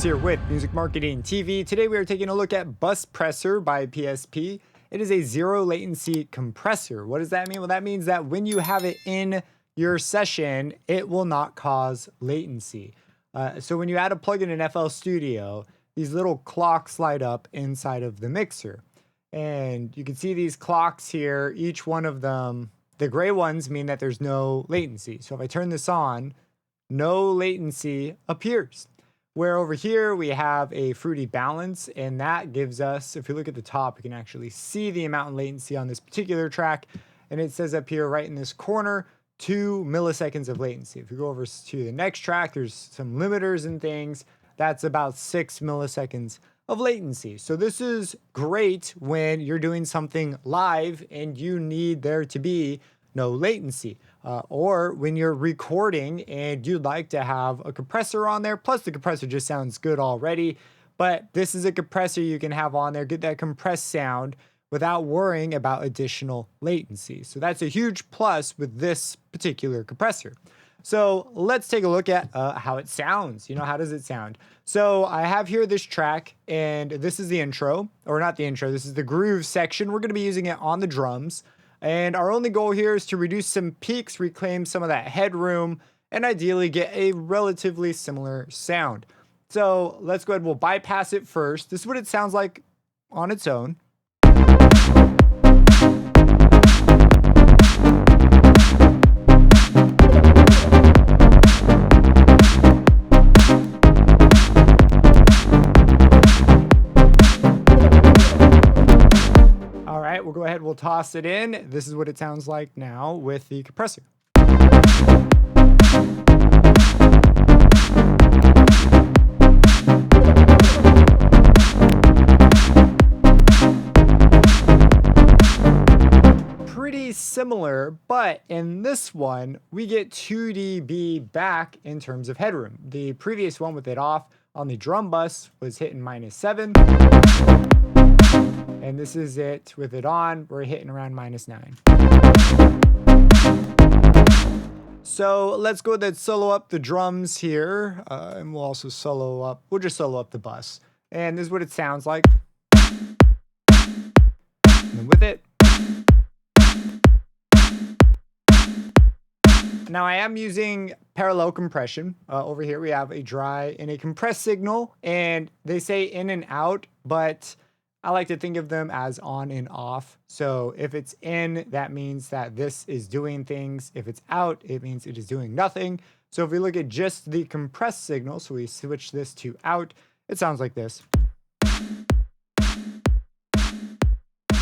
Burgess here with Music Marketing TV. Today we are taking a look at BussPressor by PSP. It is a zero latency compressor. What does that mean? Well, that means that when you have it in your session, it will not cause latency. So when you add a plugin in FL Studio, these little clocks light up inside of the mixer. And you can see these clocks here, each one of them, the gray ones mean that there's no latency. So if I turn this on, no latency appears. Where over here we have a fruity balance, and that gives us, if you look at the top, you can actually see the amount of latency on this particular track. And it says up here right in this corner, 2 milliseconds of latency. If you go over to the next track, there's some limiters and things. That's about 6 milliseconds of latency. So this is great when you're doing something live and you need there to be no latency. Or when you're recording and you'd like to have a compressor on there, plus the compressor just sounds good already, but this is a compressor you can have on there, get that compressed sound without worrying about additional latency. So that's a huge plus with this particular compressor. So let's take a look at how it sounds. How does it sound? So I have here this track, and this is the intro, or not the intro, this is the groove section. We're gonna be using it on the drums. And our only goal here is to reduce some peaks, reclaim some of that headroom, and ideally get a relatively similar sound. So let's go ahead, we'll bypass it first. This is what it sounds like on its own. We'll go ahead, we'll toss it in. This is what it sounds like now with the compressor. Pretty similar, but in this one, we get 2 dB back in terms of headroom. The previous one with it off on the drum bus was hitting -7. And this is it with it on, we're hitting around -9. So let's go ahead and solo up the drums here. And we'll also we'll just solo up the bus. And this is what it sounds like. And with it. Now I am using parallel compression. Over here we have a dry and a compressed signal, and they say in and out, but I like to think of them as on and off. So if it's in, that means that this is doing things. If it's out, it means it is doing nothing. So if we look at just the compressed signal, so we switch this to out, it sounds like this.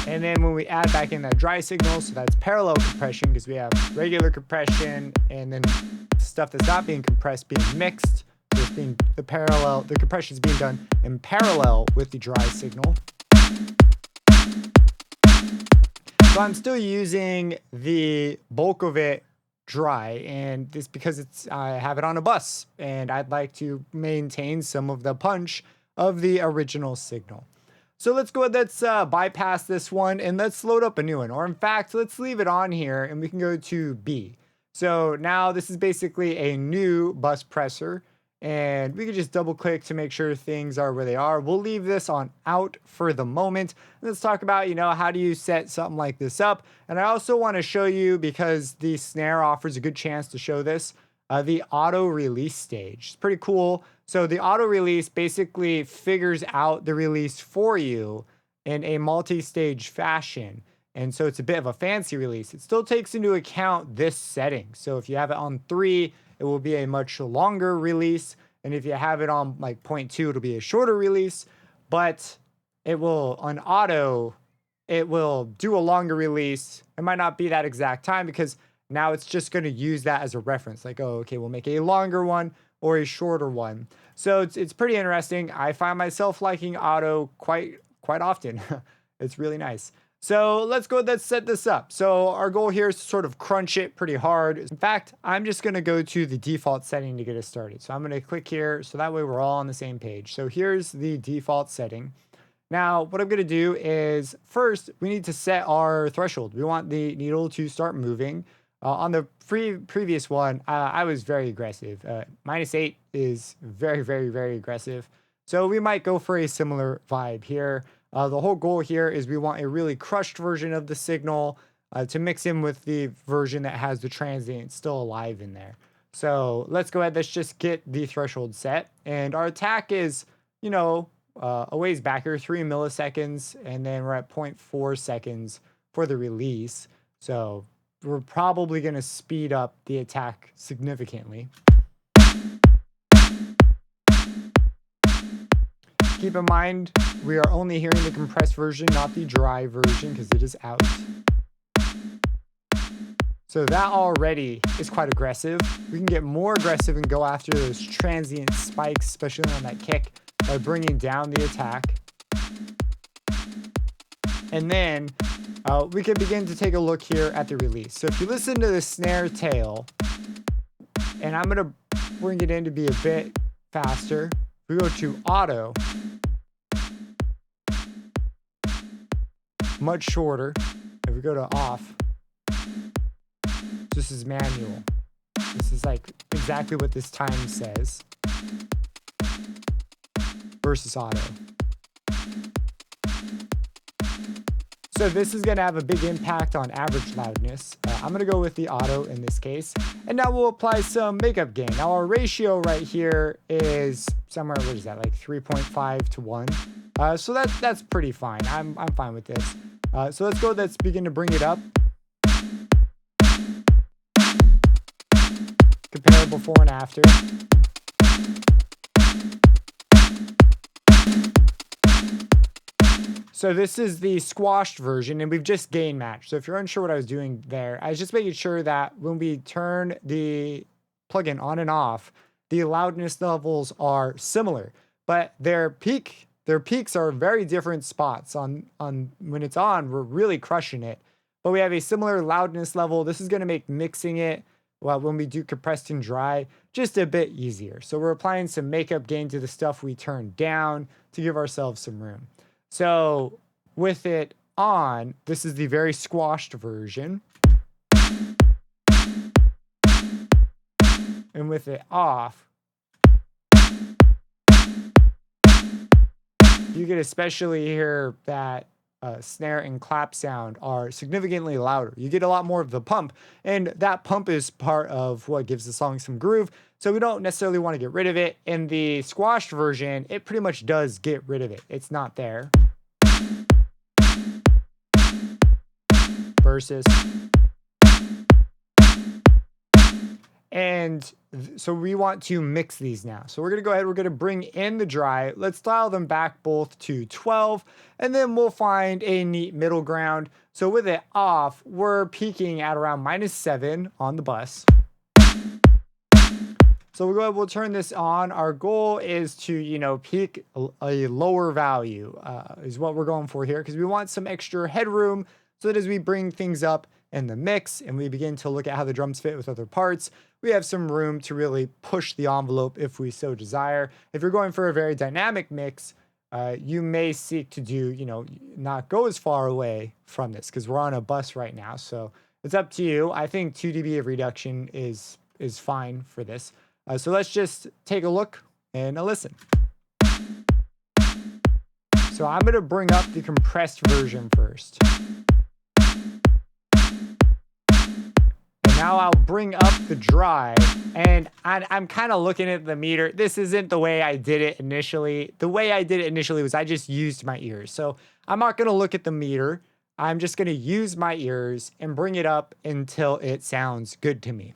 And then when we add back in that dry signal, so that's parallel compression, because we have regular compression and then stuff that's not being compressed being mixed. So it's being the compression is being done in parallel with the dry signal. So I'm still using the bulk of it dry, and this because I have it on a bus, and I'd like to maintain some of the punch of the original signal. So let's go ahead, let's bypass this one, and let's load up a new one. Or in fact, let's leave it on here, and we can go to B. So now this is basically a new BussPressor. And we can just double click to make sure things are where they are. We'll leave this on out for the moment. Let's talk about, how do you set something like this up? And I also want to show you, because the snare offers a good chance to show this, the auto release stage. It's pretty cool. So the auto release basically figures out the release for you in a multi-stage fashion. And so it's a bit of a fancy release. It still takes into account this setting. So if you have it on 3, it will be a much longer release. And if you have it on like 0.2, it'll be a shorter release. But it will, on auto, it will do a longer release. It might not be that exact time, because now it's just going to use that as a reference. Like, oh, okay, we'll make a longer one or a shorter one. So it's pretty interesting. I find myself liking auto quite often. It's really nice. So let's go ahead and set this up. So our goal here is to sort of crunch it pretty hard. In fact, I'm just going to go to the default setting to get us started. So I'm going to click here, so that way we're all on the same page. So here's the default setting. Now, what I'm going to do is first, we need to set our threshold. We want the needle to start moving. On the previous one, I was very aggressive. -8 is very, very, very aggressive. So we might go for a similar vibe here. The whole goal here is we want a really crushed version of the signal to mix in with the version that has the transient still alive in there. So let's go ahead. Let's just get the threshold set. And our attack is, a ways back here, 3 milliseconds. And then we're at 0.4 seconds for the release. So we're probably going to speed up the attack significantly. Keep in mind, we are only hearing the compressed version, not the dry version, because it is out. So that already is quite aggressive. We can get more aggressive and go after those transient spikes, especially on that kick, by bringing down the attack. And then we can begin to take a look here at the release. So if you listen to the snare tail, and I'm going to bring it in to be a bit faster. We go to auto, much shorter. If we go to off, this is manual. This is like exactly what this time says versus auto. So this is going to have a big impact on average loudness. I'm going to go with the auto in this case. And now we'll apply some makeup gain. Now our ratio right here is somewhere, what is that, like 3.5 to 1. So that's pretty fine. I'm fine with this. So let's begin to bring it up. Compare before and after. So this is the squashed version, and we've just gain matched. So if you're unsure what I was doing there, I was just making sure that when we turn the plugin on and off, the loudness levels are similar, but their peaks are very different spots. On when it's on, we're really crushing it, but we have a similar loudness level. This is going to make mixing it, well, when we do compressed and dry, just a bit easier. So we're applying some makeup gain to the stuff we turned down to give ourselves some room. So with it on, this is the very squashed version. And with it off, you can especially hear that snare and clap sound are significantly louder. You get a lot more of the pump, and that pump is part of what gives the song some groove. So we don't necessarily want to get rid of it. In the squashed version, it pretty much does get rid of it. It's not there. Versus. And so we want to mix these now. So we're going to go ahead. We're going to bring in the dry. Let's dial them back both to 12. And then we'll find a neat middle ground. So with it off, we're peaking at around -7 on the bus. So we'll go ahead, we'll turn this on. Our goal is to, peak a lower value is what we're going for here, because we want some extra headroom so that as we bring things up in the mix and we begin to look at how the drums fit with other parts, we have some room to really push the envelope if we so desire. If you're going for a very dynamic mix, you may seek to do, not go as far away from this, because we're on a bus right now. So it's up to you. I think 2 dB of reduction is fine for this. So let's just take a look and a listen. So I'm going to bring up the compressed version first. And now I'll bring up the dry, and I'm kind of looking at the meter. This isn't the way I did it initially. The way I did it initially was I just used my ears. So I'm not going to look at the meter. I'm just going to use my ears and bring it up until it sounds good to me.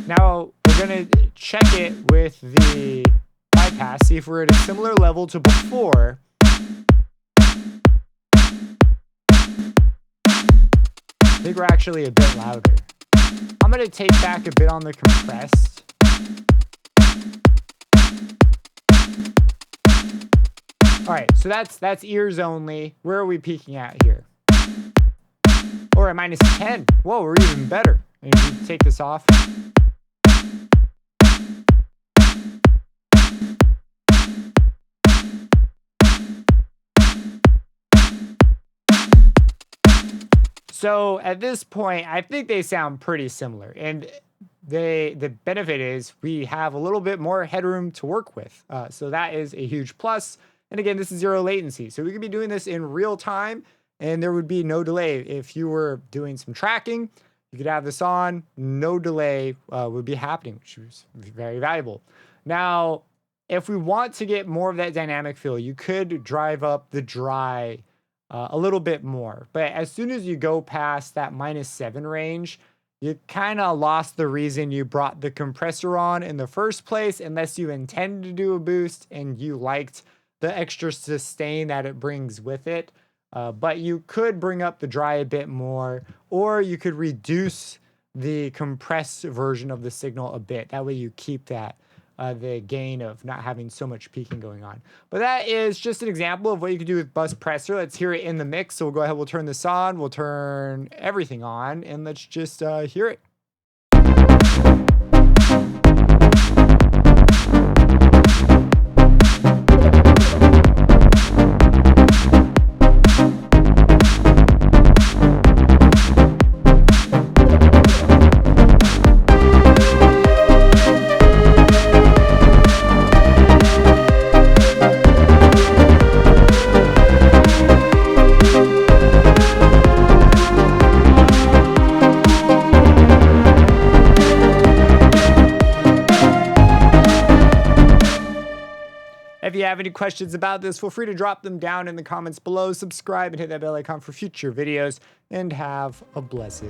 Now we're going to check it with the bypass, see if we're at a similar level to before. I think we're actually a bit louder. I'm going to take back a bit on the compressed. All right, so that's ears only. Where are we peaking at here? Or at -10. Whoa, we're even better. Maybe take this off. So at this point, I think they sound pretty similar. And the benefit is we have a little bit more headroom to work with. So that is a huge plus. And again, this is zero latency. So we could be doing this in real time and there would be no delay. If you were doing some tracking, you could have this on, no delay would be happening, which is very valuable. Now, if we want to get more of that dynamic feel, you could drive up the dry a little bit more. But as soon as you go past that -7 range, you kind of lost the reason you brought the compressor on in the first place, unless you intended to do a boost and you liked the extra sustain that it brings with it. But you could bring up the dry a bit more, or you could reduce the compressed version of the signal a bit. That way you keep that the gain of not having so much peaking going on. But that is just an example of what you can do with BussPressor. Let's hear it in the mix. So we'll go ahead, we'll turn this on, we'll turn everything on, and let's just hear it. If you have any questions about this, feel free to drop them down in the comments below. Subscribe and hit that bell icon for future videos, and have a blessed